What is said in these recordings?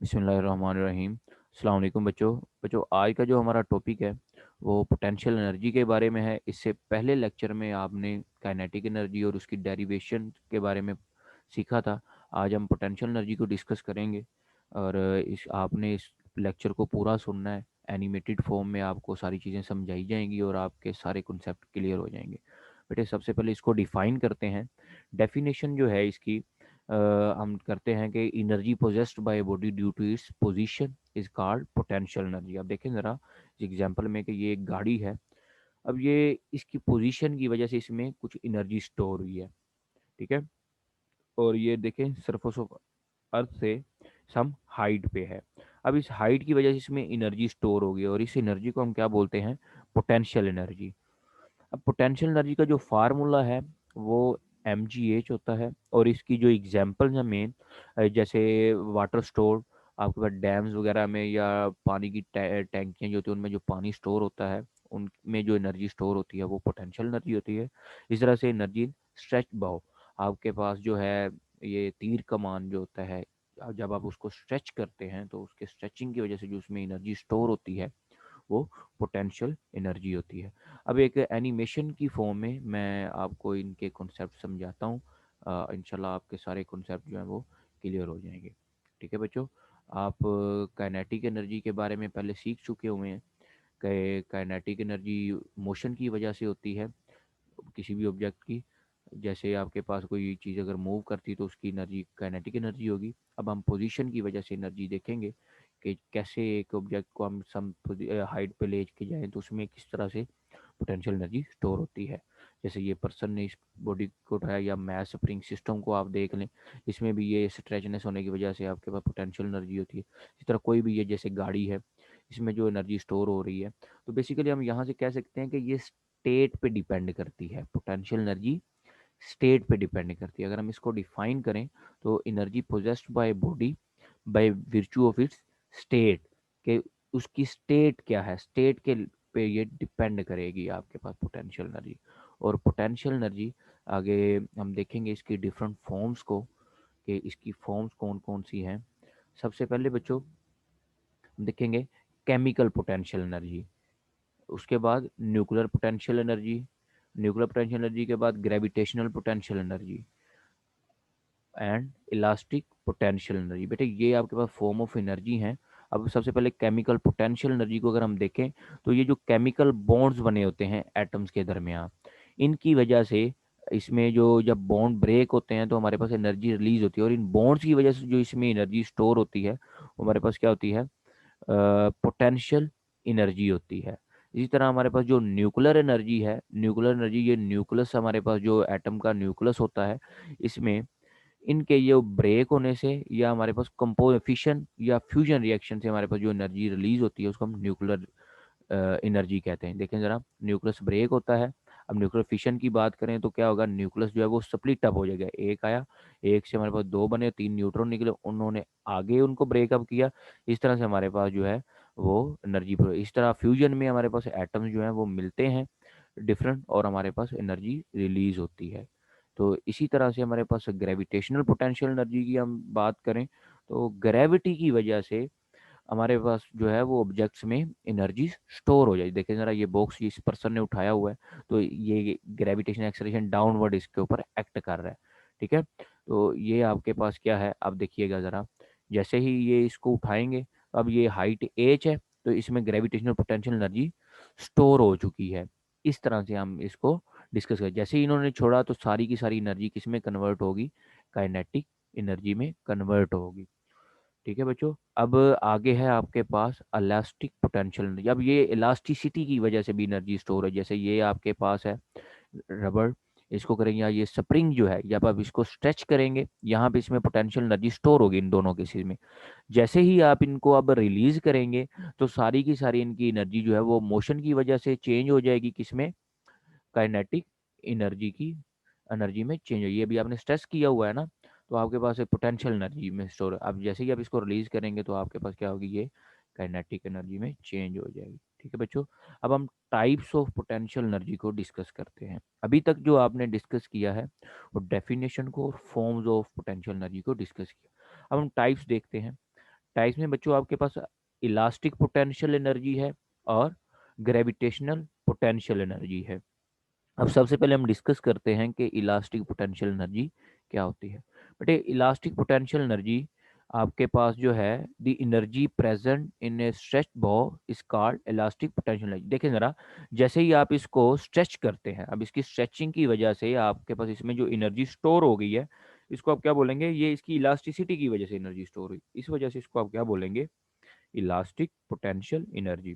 बिस्मिल्लाहिर्रहमानिर्रहीम। अस्सलाम वालेकुम बच्चों, आज का जो हमारा टॉपिक है वो पोटेंशियल एनर्जी के बारे में है। इससे पहले लेक्चर में आपने काइनेटिक एनर्जी और उसकी डेरिवेशन के बारे में सीखा था। आज हम पोटेंशियल एनर्जी को डिस्कस करेंगे और इस आपने इस लेक्चर को पूरा सुनना है। एनिमेटेड फॉर्म में आपको सारी चीज़ें समझाई जाएंगी और आपके सारे कॉन्सेप्ट क्लियर हो जाएंगे। बेटे सबसे पहले इसको डिफ़ाइन करते हैं। डेफिनेशन जो है इसकी हम करते हैं कि energy possessed by body due to its position is called potential energy. आप देखें ज़रा इस एग्जांपल में कि ये एक गाड़ी है। अब ये इसकी पोजीशन की वजह से इसमें कुछ एनर्जी स्टोर हुई है, ठीक है। और ये देखें सरफेस ऑफ अर्थ से सम हाइट पे है। अब इस हाइट की वजह से इसमें एनर्जी स्टोर हो गई और इस एनर्जी को हम क्या बोलते हैं? Potential energy. अब पोटेंशियल एनर्जी का जो फार्मूला है वो mgh होता है और इसकी जो एग्जांपल्स हैं मेन, जैसे वाटर स्टोर, आपके पास डैम्स वगैरह में या पानी की टैंकियाँ जो होती हैं उनमें जो पानी स्टोर होता है उनमें जो एनर्जी स्टोर होती है वो पोटेंशियल एनर्जी होती है। इस तरह से एनर्जी स्ट्रेच बाउ, आपके पास जो है ये तीर कमान जो होता है, जब आप उसको स्ट्रेच करते हैं तो उसके स्ट्रेचिंग की वजह से जो उसमें एनर्जी स्टोर होती है वो पोटेंशियल एनर्जी होती है। अब एक एनिमेशन की फॉर्म में मैं आपको इनके कॉन्सेप्ट समझाता हूँ। इंशाल्लाह आपके सारे कॉन्सेप्ट जो हैं वो क्लियर हो जाएंगे। ठीक है बच्चों, आप काइनेटिक एनर्जी के बारे में पहले सीख चुके हुए हैं कि काइनेटिक एनर्जी मोशन की वजह से होती है किसी भी ऑब्जेक्ट की। जैसे आपके पास कोई चीज़ अगर मूव करती है तो उसकी एनर्जी काइनेटिक एनर्जी होगी। अब हम पोजीशन की वजह से एनर्जी देखेंगे कि कैसे एक ऑब्जेक्ट को हम सम हाइट पे ले के जाएं तो उसमें किस तरह से पोटेंशियल एनर्जी स्टोर होती है। जैसे ये पर्सन ने इस बॉडी को उठाया या मैथ स्प्रिंग सिस्टम को आप देख लें, इसमें भी ये स्ट्रेचनेस होने की वजह से आपके पास पोटेंशियल एनर्जी होती है। इस तरह कोई भी ये जैसे गाड़ी है, इसमें जो एनर्जी स्टोर हो रही है, तो बेसिकली हम यहाँ से कह सकते हैं कि ये स्टेट पे डिपेंड करती है। पोटेंशियल एनर्जी स्टेट पे डिपेंड करती है। अगर हम इसको डिफाइन करें तो energy possessed by body by virtue of its state, के उसकी स्टेट क्या है, स्टेट के पे ये डिपेंड करेगी आपके पास पोटेंशियल एनर्जी। और पोटेंशियल एनर्जी आगे हम देखेंगे इसकी डिफरेंट फॉर्म्स को, कि इसकी फॉर्म्स कौन कौन सी हैं। सबसे पहले बच्चों हम देखेंगे केमिकल पोटेंशियल एनर्जी, उसके बाद nuclear potential energy, nuclear potential energy के बाद gravitational potential energy and elastic potential energy. बेटे ये आपके पास फॉर्म ऑफ एनर्जी हैं। अब सबसे पहले केमिकल पोटेंशियल एनर्जी को अगर हम देखें तो ये जो केमिकल बॉन्ड्स बने होते हैं एटम्स के दरमियान, इनकी वजह से इसमें जो जब बॉन्ड ब्रेक होते हैं तो हमारे पास एनर्जी रिलीज होती है और इन बॉन्ड्स की वजह से जो इसमें एनर्जी स्टोर होती है वो हमारे पास क्या होती है? पोटेंशियल एनर्जी होती है। इसी तरह हमारे पास जो न्यूक्लियर एनर्जी है, न्यूक्लियर एनर्जी ये न्यूक्लियस, हमारे पास जो एटम का न्यूक्लियस होता है इसमें इनके ये ब्रेक होने से या हमारे पास कंपो फिशन या फ्यूजन रिएक्शन से हमारे पास जो एनर्जी रिलीज होती है उसको हम न्यूक्लियर एनर्जी कहते हैं। देखें ज़रा, न्यूक्लियस ब्रेक होता है। अब न्यूक्लियर फिशन की बात करें तो क्या होगा? न्यूक्लियस जो है वो स्प्लिट अप हो जाएगा, एक आया, एक से हमारे पास दो बने, तीन न्यूट्रॉन निकले, उन्होंने आगे उनको ब्रेकअप किया। इस तरह से हमारे पास जो है वो एनर्जी, इस तरह फ्यूजन में हमारे पास एटम्स जो हैं वो मिलते हैं डिफरेंट और हमारे पास एनर्जी रिलीज होती है। तो इसी तरह से हमारे पास ग्रेविटेशनल पोटेंशियल एनर्जी की हम बात करें तो ग्रेविटी की वजह से हमारे पास जो है वो ऑब्जेक्ट्स में एनर्जी स्टोर हो जाए। देखें ज़रा, ये बॉक्स इस पर्सन ने उठाया हुआ है तो ये ग्रेविटेशन एक्सेलरेशन डाउनवर्ड इसके ऊपर एक्ट कर रहा है, ठीक है। तो ये आपके पास क्या है, आप देखिएगा ज़रा, जैसे ही ये इसको उठाएंगे, अब ये हाइट एच है तो इसमें ग्रेविटेशनल पोटेंशियल एनर्जी स्टोर हो चुकी है। इस तरह से हम इसको डिस्कस करें। जैसे ही इन्होंने छोड़ा तो सारी की सारी एनर्जी किस में कन्वर्ट होगी? काइनेटिक एनर्जी में कन्वर्ट होगी। ठीक है बच्चों, अब आगे है आपके पास इलास्टिक पोटेंशियल एनर्जी। अब ये इलास्टिसिटी की वजह से भी एनर्जी स्टोर है। जैसे ये आपके पास है रबड़, इसको करेंगे या ये स्प्रिंग जो है, जब आप इसको स्ट्रेच करेंगे यहाँ पे इसमें पोटेंशियल एनर्जी स्टोर होगी इन दोनों केसेस में। जैसे ही आप इनको अब रिलीज करेंगे तो सारी की सारी इनकी एनर्जी जो है वो मोशन की वजह से चेंज हो जाएगी किसमें? काइनेटिक एनर्जी की एनर्जी में चेंज हो। ये भी आपने स्ट्रेस किया हुआ है ना, तो आपके पास एक पोटेंशियल एनर्जी में स्टोर है। अब जैसे ही आप इसको रिलीज करेंगे तो आपके पास क्या होगी? ये काइनेटिक एनर्जी में चेंज हो जाएगी। ठीक है बच्चों, अब हम टाइप्स ऑफ पोटेंशियल एनर्जी को डिस्कस करते हैं। अभी तक जो आपने डिस्कस किया है वो डेफिनेशन को और फॉर्म्स ऑफ पोटेंशियल एनर्जी को डिस्कस किया। अब हम टाइप्स देखते हैं। टाइप्स में बच्चों आपके पास इलास्टिक पोटेंशियल एनर्जी है और ग्रेविटेशनल पोटेंशियल एनर्जी है। अब सबसे पहले हम डिस्कस करते हैं कि इलास्टिक पोटेंशियल एनर्जी क्या होती है। बट इलास्टिक पोटेंशियल एनर्जी आपके पास जो है the energy present in a stretch bow is called elastic potential energy. देखें ज़रा, जैसे ही आप इसको स्ट्रेच करते हैं, अब इसकी स्ट्रेचिंग की वजह से आपके पास इसमें जो एनर्जी स्टोर हो गई है, इसको आप क्या बोलेंगे, ये इसकी इलास्टिसिटी की वजह से एनर्जी स्टोर हुई, इस वजह से इसको आप क्या बोलेंगे, इलास्टिक पोटेंशियल एनर्जी।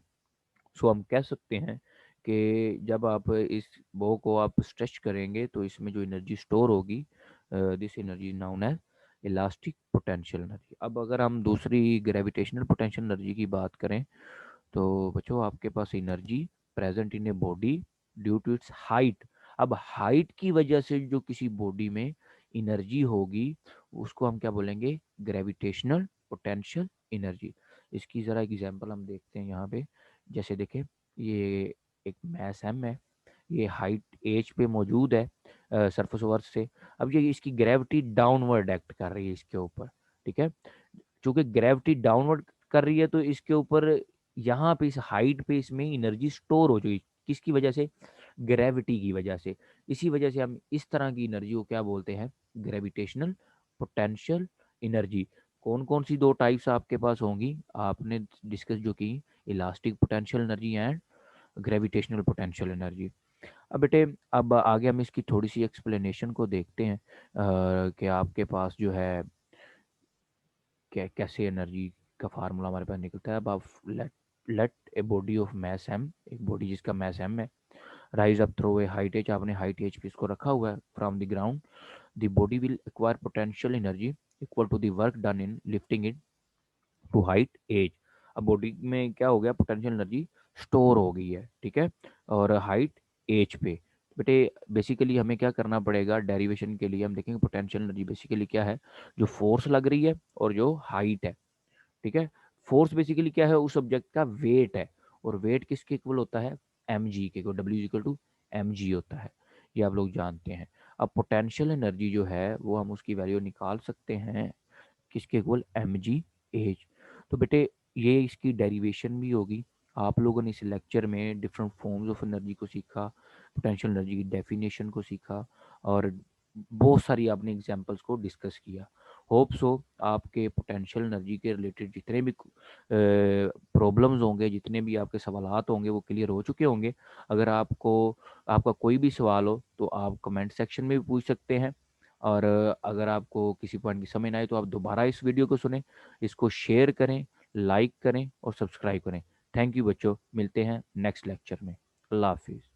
सो हम कह सकते हैं कि जब आप इस बो को आप स्ट्रेच करेंगे तो इसमें जो एनर्जी स्टोर होगी, this energy known as elastic potential energy. अब अगर हम दूसरी ग्रेविटेशनल पोटेंशियल एनर्जी की बात करें, तो बच्चों आपके पास energy present in a body due to its height. अब हाइट की वजह से जो किसी बॉडी में एनर्जी होगी, उसको हम क्या बोलेंगे, ग्रेविटेशनल पोटेंशियल एनर्जी। इसकी ज़रा एग्जांपल हम देखते हैं यहाँ पे। जैसे देखें, ये एक मैस एम है, ये हाइट एज पे मौजूद है सरफेस ऑफ अर्थ से। अब ये इसकी ग्रेविटी डाउनवर्ड एक्ट कर रही है इसके ऊपर, ठीक है। चूंकि ग्रेविटी डाउनवर्ड कर रही है तो इसके ऊपर यहाँ पे इस हाइट पे इसमें एनर्जी स्टोर हो जाएगी, किसकी वजह से, ग्रेविटी की वजह से। इसी वजह से हम इस तरह की एनर्जी को क्या बोलते हैं, ग्रेविटेशनल पोटेंशियल एनर्जी। कौन कौन सी दो टाइप्स आपके पास होंगी, आपने डिस्कस जो की, elastic potential energy and gravitational potential energy. अब बेटे, अब आगे हम इसकी थोड़ी सी एक्सप्लेनेशन को देखते हैं कि आपके पास जो है कैसे एनर्जी का फार्मूला हमारे पास निकलता है। अब आप let let a body of mass M, एक बॉडी जिसका मैस एम है, rise up through a height H, आपने हाइट एज पे इसको रखा हुआ है from the ground, the body will acquire potential energy equal to the work done in lifting it to height H. अब body में क्या हो गया, पोटेंशियल एनर्जी स्टोर हो गई है, ठीक है, और हाइट एज पे। बेटे बेसिकली हमें क्या करना पड़ेगा, डेरिवेशन के लिए हम देखेंगे पोटेंशियल एनर्जी बेसिकली क्या है, जो फोर्स लग रही है और जो हाइट है, ठीक है। फोर्स बेसिकली क्या है, उस ऑब्जेक्ट का वेट है, और वेट किसके इक्वल होता है, एम जी के, W equal to M G होता है, ये आप लोग जानते हैं। अब पोटेंशियल एनर्जी जो है वो हम उसकी वैल्यू निकाल सकते हैं किसके इक्वल, एम जी एच। तो बेटे ये इसकी डेरिवेशन भी होगी। आप लोगों ने इस लेक्चर में डिफरेंट फॉर्म्स ऑफ एनर्जी को सीखा, पोटेंशियल एनर्जी की डेफिनेशन को सीखा, और बहुत सारी आपने एग्जांपल्स को डिस्कस किया। होप सो आपके पोटेंशियल एनर्जी के रिलेटेड जितने भी प्रॉब्लम्स होंगे, जितने भी आपके सवालात होंगे, वो क्लियर हो चुके होंगे। अगर आपको आपका कोई भी सवाल हो तो आप कमेंट सेक्शन में भी पूछ सकते हैं, और अगर आपको किसी पॉइंट की समझ ना आए तो आप दोबारा इस वीडियो को सुने, इसको शेयर करें, लाइक करें और सब्सक्राइब करें। थैंक यू बच्चों, मिलते हैं नेक्स्ट लेक्चर में। अल्लाह हाफिज़।